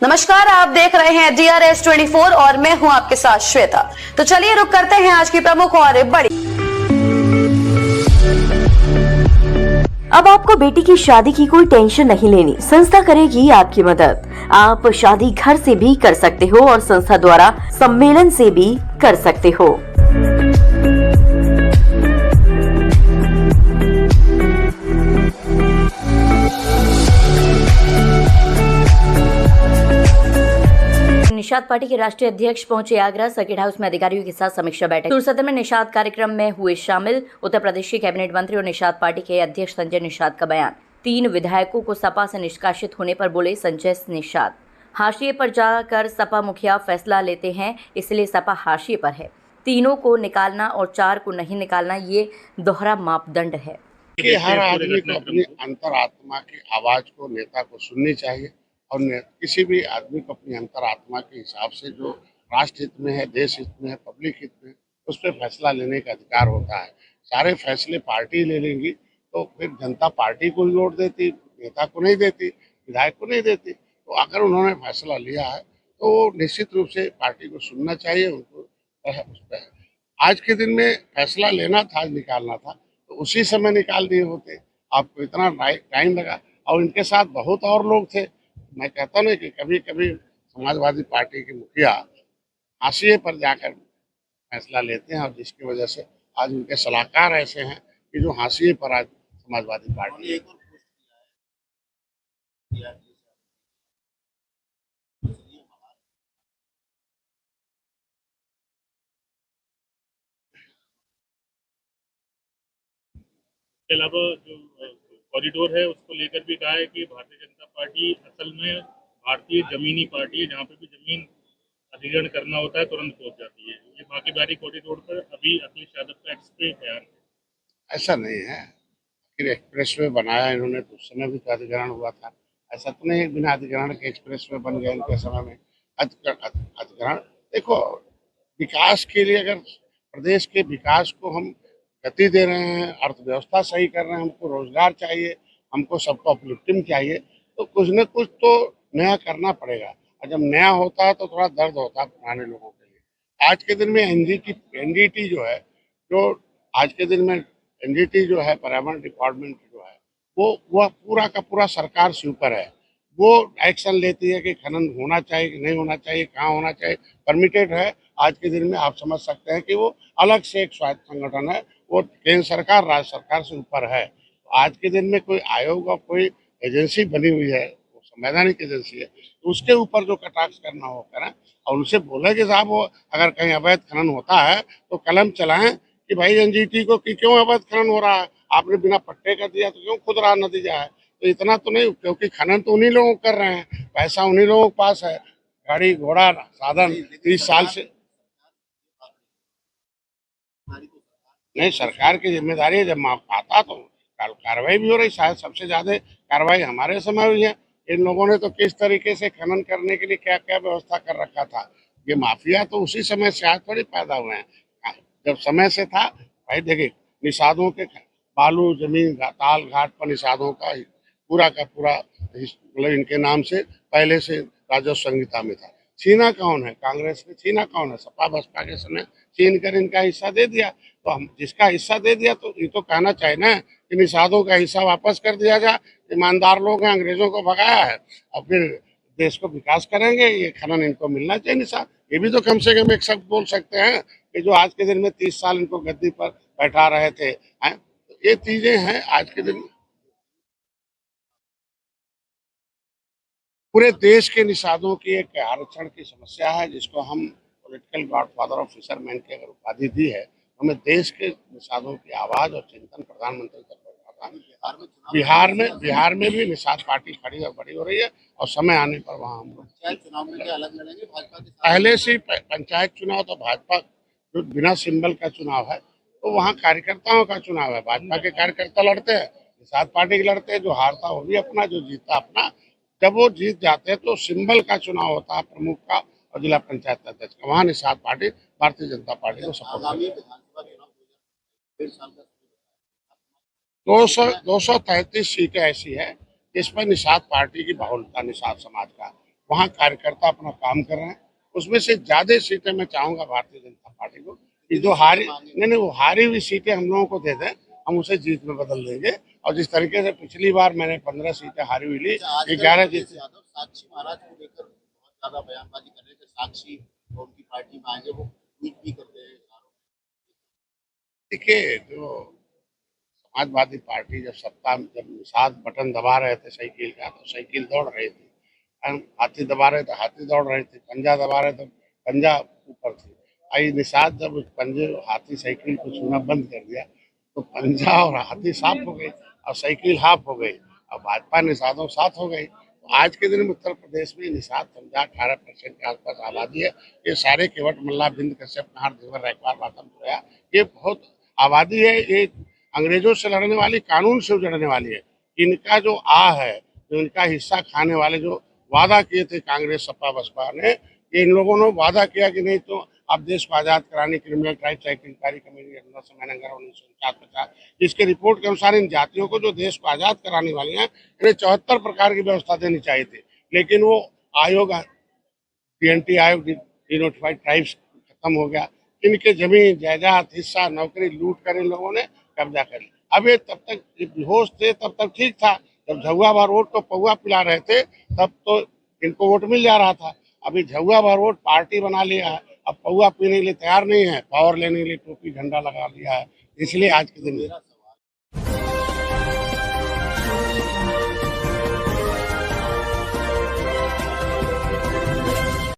नमस्कार, आप देख रहे हैं DRS24 और मैं हूं आपके साथ श्वेता। तो चलिए रुक करते हैं आज की प्रमुख और बड़ी। अब आपको बेटी की शादी की कोई टेंशन नहीं लेनी। संस्था करेगी आपकी मदद। आप शादी घर से भी कर सकते हो और संस्था द्वारा सम्मेलन से भी कर सकते हो। निषाद पार्टी के राष्ट्रीय अध्यक्ष पहुंचे आगरा। सर्किट हाउस में अधिकारियों के साथ समीक्षा बैठक। सूर सदन में निषाद कार्यक्रम में हुए शामिल उत्तर प्रदेश के कैबिनेट मंत्री और निषाद पार्टी के अध्यक्ष संजय निषाद का बयान। 3 विधायकों को सपा से निष्कासित होने पर बोले संजय निषाद, हाशिए पर जाकर सपा मुखिया फैसला लेते हैं, इसलिए सपा हाशिए पर है। 3 को निकालना और 4 को नहीं निकालना, ये दोहरा मापदंड है कि हर आदमी को अपनी अंतरात्मा की आवाज को, नेता को सुननी चाहिए और किसी भी आदमी को अपनी अंतरात्मा के हिसाब से जो राष्ट्र हित में है, देश हित में है, पब्लिक हित में है, उस पर फैसला लेने का अधिकार होता है। सारे फैसले पार्टी ले लेंगी तो फिर जनता पार्टी को ही वोट देती, नेता को नहीं देती, विधायक को नहीं देती। तो अगर उन्होंने फैसला लिया है तो निश्चित रूप से पार्टी को सुनना चाहिए, उनको उस पर आज के दिन में फैसला लेना था, निकालना था तो उसी समय निकाल दिए होते। आपको इतना टाइम लगा और इनके साथ बहुत और लोग थे। मैं कहता हूँ कि कभी कभी समाजवादी पार्टी के मुखिया हाशिए पर जाकर फैसला लेते हैं और जिसकी वजह से आज उनके सलाहकार ऐसे हैं कि जो हाशिए पर आज समाजवादी पार्टी है। के अलावा जो कॉरिडोर है उसको लेकर भी कहा है कि भारतीय जनता पार्टी असल में भारतीय जमीनी पार्टी है, जहाँ पे भी जमीन अधिग्रहण करना होता है तुरंत पहुंच जाती है। ये बाकी कॉरिडोर पर अभी अखिलेश यादव का एक्सप्रेस बयान है। ऐसा नहीं है, फिर एक्सप्रेस वे बनाया इन्होंने तो उस समय भी तो अधिग्रहण हुआ था। ऐसा तो नहीं बिना अधिग्रहण के एक्सप्रेस वे बन गए इनके समय में। अधिग्रहण देखो, विकास के लिए अगर प्रदेश के विकास को हम गति दे रहे हैं, अर्थव्यवस्था सही कर रहे हैं, हमको रोजगार चाहिए, हमको सबको अपलिफ्टिंग चाहिए, तो कुछ न कुछ तो नया करना पड़ेगा। और जब नया होता है तो थोड़ा दर्द होता है पुराने लोगों के लिए। आज के दिन में एनजीटी जो है, जो आज के दिन में एनजीटी जो है, पर्यावरण डिपार्टमेंट जो है, वो पूरा का पूरा सरकार से ऊपर है। वो एक्शन लेती है कि खनन होना चाहिए कि नहीं होना चाहिए, कहाँ होना चाहिए, परमिटेड है। आज के दिन में आप समझ सकते हैं कि वो अलग से एक स्वायत्त संगठन है, वो केंद्र सरकार, राज्य सरकार से ऊपर है। आज के दिन में कोई आयोग और कोई एजेंसी बनी हुई है, वो संवैधानिक एजेंसी है, तो उसके ऊपर जो कटाक्ष करना हो करें और उनसे बोले कि साहब वो अगर कहीं अवैध खनन होता है तो कलम चलाएं कि भाई एनजीटी को कि क्यों अवैध खनन हो रहा है, आपने बिना पट्टे का दिया तो क्यों खुद रहा नतीजा है। तो इतना तो नहीं, क्योंकि खनन तो उन्हीं लोगों कर रहे हैं, पैसा उन्हीं लोगों के पास है, गाड़ी घोड़ा साधन 30 साल से। नहीं, सरकार की जिम्मेदारी है, जब आता तो कार्रवाई भी हो रही। शायद सबसे ज्यादा कार्रवाई हमारे समय हुई है। इन लोगों ने तो किस तरीके से खनन करने के लिए क्या क्या व्यवस्था कर रखा था। ये माफिया तो उसी समय से आज थोड़ी पैदा हुए हैं, जब समय से था। भाई देखिए, निषादों के बालू जमीन ताल घाट पर निषादों का पूरा मतलब इनके नाम से पहले से राजस्व संहिता में था। छीना कौन है? कांग्रेस ने छीना कौन है? सपा बसपा के समय छीन कर इनका हिस्सा दे दिया। तो हम जिसका हिस्सा दे दिया तो ये तो कहना चाहिए ना कि निषादों का हिस्सा वापस कर दिया जाए। ईमानदार लोग हैं, अंग्रेजों को भगाया है और फिर देश को विकास करेंगे, ये खनन इनको मिलना चाहिए निषाद। ये भी तो कम से कम एक शब्द बोल सकते हैं कि जो आज के दिन में 30 साल इनको गद्दी पर बैठा रहे थे। तो ये चीजें हैं आज के दिन। पूरे देश के निषादों की एक आरक्षण की समस्या है, जिसको हम पॉलिटिकल गॉडफादर ऑफ फिशरमैन की अगर उपाधि दी है, हमें देश के निषादों की आवाज और चिंतन प्रधानमंत्री तक पहुंचाता है। बिहार में भी निषाद पार्टी खड़ी और बड़ी हो रही है और समय आने पर वहाँ हम लोग चुनाव में अलग लड़ेंगे। भाजपा के पहले से पंचायत चुनाव तो भाजपा जो बिना सिंबल का चुनाव है, तो वहाँ कार्यकर्ताओं का चुनाव है। भाजपा के कार्यकर्ता लड़ते हैं, निषाद पार्टी के लड़ते हैं। जो हारता वो भी अपना, जो जीतता अपना। जब वो जीत जाते हैं तो सिंबल का चुनाव होता है, प्रमुख का और जिला पंचायत अध्यक्ष का। वहाँ निषाद पार्टी भारतीय जनता पार्टी को सपोर्ट 233 सीटें ऐसी है जिस पर निषाद पार्टी की बहुलता, निषाद समाज का वहाँ कार्यकर्ता अपना काम कर रहे हैं। उसमें से ज्यादा सीटें मैं चाहूंगा भारतीय जनता पार्टी को कि जो हारी नहीं वो हारी हुई सीटें हम लोगों को दे दें, हम उसे जीत में बदल देंगे। और जिस तरीके से पिछली बार मैंने 15 सीटें हारी हुई ली, 11 जीत। यादव साक्षी महाराज को लेकर बहुत ज्यादा बयानबाजी कर रहे थे, साक्षी और उनकी पार्टी में आएंगे, वो ट्वीट भी करते हैं। देखिए, जो समाजवादी पार्टी जब सत्ता में जब निषाद बटन दबा रहे थे साइकिल का, तो साइकिल दौड़ रही थी। हम हाथी दबा रहे थे, हाथी दौड़ रहे थे। पंजा दबा रहे थे, पंजा ऊपर थी। आई निषाद जब उस पंजे हाथी साइकिल को छूना बंद कर दिया, तो पंजा और हाथी साफ हो गई और साइकिल हाफ हो गई और भाजपा निषादों साथ हो गई। तो आज के दिन में उत्तर प्रदेश में निषाद पंजा 18% के आसपास आबादी है। ये सारे केवट मल्ला बिंद कश्यप नाहर देवर रैकवार बातम जोया, ये बहुत आबादी है। ये अंग्रेजों से लड़ने वाली, कानून से उजड़ने वाली है। इनका जो है, जो इनका हिस्सा खाने वाले जो वादा किए थे कांग्रेस सपा बसपा ने, ये इन लोगों ने वादा किया कि नहीं तो आप देश को आजाद कराने criminal tribes act inquiry committee 1949 जिसके रिपोर्ट के अनुसार इन जातियों को जो देश को आजाद कराने वाली हैं, इन्हें 74 प्रकार की व्यवस्था देनी चाहिए थी। लेकिन वो आयोग, TNT आयोग, डिनोटिफाइड ट्राइब्स खत्म हो गया। इनके जमीन जायदाद हिस्सा नौकरी लूट कर इन लोगों ने कब्जा कर लिया। अब ये तब तक बेहोश थे, तब तक ठीक था। जब झुआ बार वोट को पौवा पिला रहे थे, तब तो इनको वोट मिल जा रहा था। अभी झुआ बार वोट पार्टी बना लिया है, अब पौवा पीने के लिए तैयार नहीं है, पावर लेने के लिए टोपी झंडा लगा लिया है। इसलिए आज के दिन